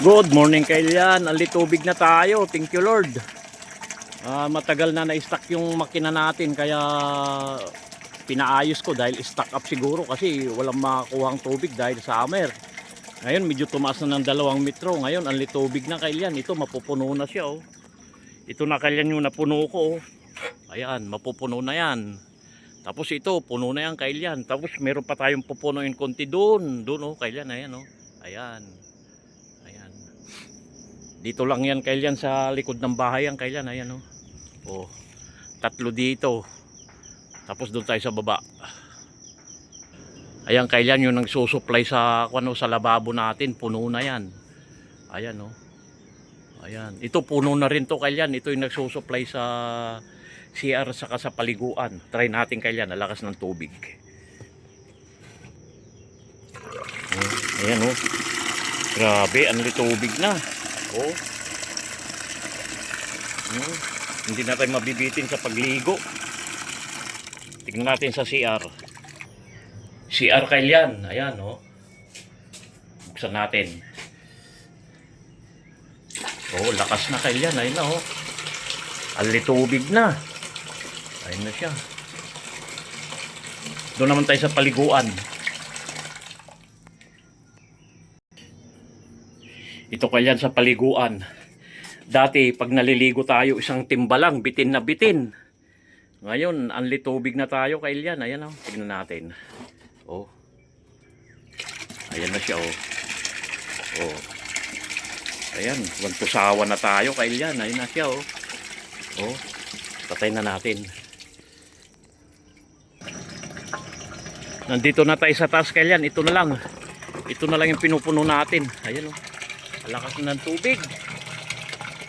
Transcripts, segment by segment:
Good morning Kailian. Ali tubig na tayo. Thank you Lord. Matagal na na-stock yung makina natin kaya pinaayos ko dahil stock up siguro kasi walang makakuhang tubig dahil summer. Ngayon medyo tumaas na ng 2 metro. Ngayon ali tubig na Kailian. Ito mapupuno na siya oh. Ito na Kailian yung napuno ko oh. Ayan, mapupuno na yan. Tapos ito, puno na yan Kailian. Tapos meron pa tayong pupunuin konti doon. Doon oh Kailian, ayan oh. Ayan. Ayan. Dito lang yan Kailian sa likod ng bahay yan Kailian, ayan oh. Oh. 3 dito. Tapos doon tayo sa baba. Ayan Kailian yung nagsusupply sa ano sa lababo natin, puno na yan. Ayan oh. Ayan. Ito puno na rin to Kailian. Ito yung nagsusupply sa CR saka sa paliguan. Try natin Kailian, lakas ng tubig. Ayan oh. Grabe, ang tubig na. Oh. Hindi na tayo mabibitin sa pagligo. Tignan natin sa CR. CR Kailian, ayan oh. Buksan natin. Oh, lakas na Kailian, ayun na oh. Ang tubig na. Ayun na siya. Doon naman tayo sa paliguan. Ito Kailian sa paliguan. Dati pag naliligo tayo isang timba lang, bitin na bitin. Ngayon, ang tubig na tayo Kailian. Ayan oh, tignan natin. Oh. Ayan na siya oh. Oh. Ayan, wantusawa na tayo Kailian. Ayan na siya oh. Oh. Patay na natin. Nandito na tayo sa taas Kailian. Ito na lang. Ito na lang yung pinupuno natin. Ayan oh. Lakas na ng tubig.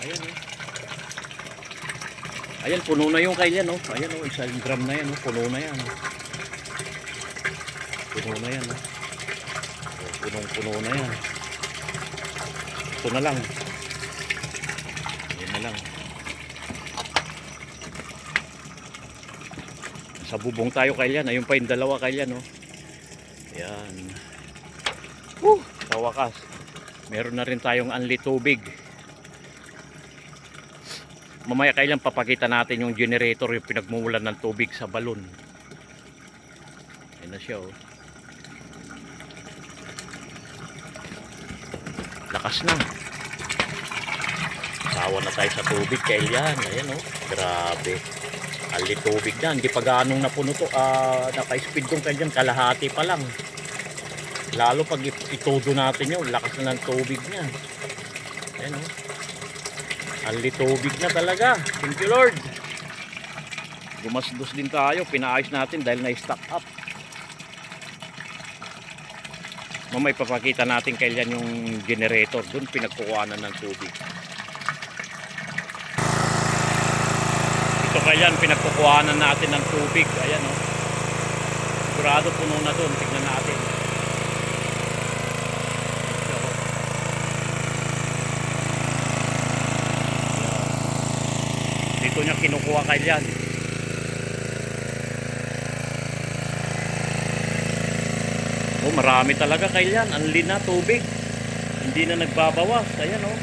Ayan oh. Ayan, puno na yung Kailian oh. Ayan oh, 1 gram na yan oh. Puno na yan. Puno na yan oh. Oh, punong-puno na yan. Ito na lang. Ayan na lang. Sa bubong tayo Kailian. Ayun pa yung 2 Kailian oh. Ayan. Sa wakas. Meron na rin tayong anli tubig. Mamaya Kailian papakita natin yung generator, yung pinagmumulan ng tubig sa balon. Ayan na siya oh. Lakas na. Sawa na tayo sa tubig Kailian. Ayan oh. Grabe. Anli tubig na. Hindi pa ganong napuno to. Naka-speed dong Kailian. Kalahati pa lang. Lalo pag itudo natin yun, lakas na ng tubig niya. Ayan o. Anli tubig na talaga. Thank you Lord. Gumasdos din tayo. Pinaayos natin dahil na-stock up. Mamay papakita natin Kailian yung generator. Doon pinagkukuhanan ng tubig. Ito Kailian, pinagkukuhanan natin ng tubig. Ayan o. Sigurado puno na doon. Tignan natin. Dito niya kinukuha Kailian. Oh, marami talaga Kailian. Anli na tubig. Hindi na nagbabawas. Ayan oh.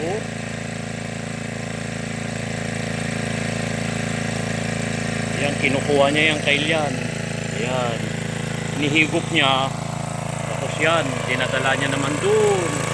Oh. Ayan, kinukuha niya yung Kailian. Ayan. Nihigop niya. Tapos yan, dinadala niya naman doon.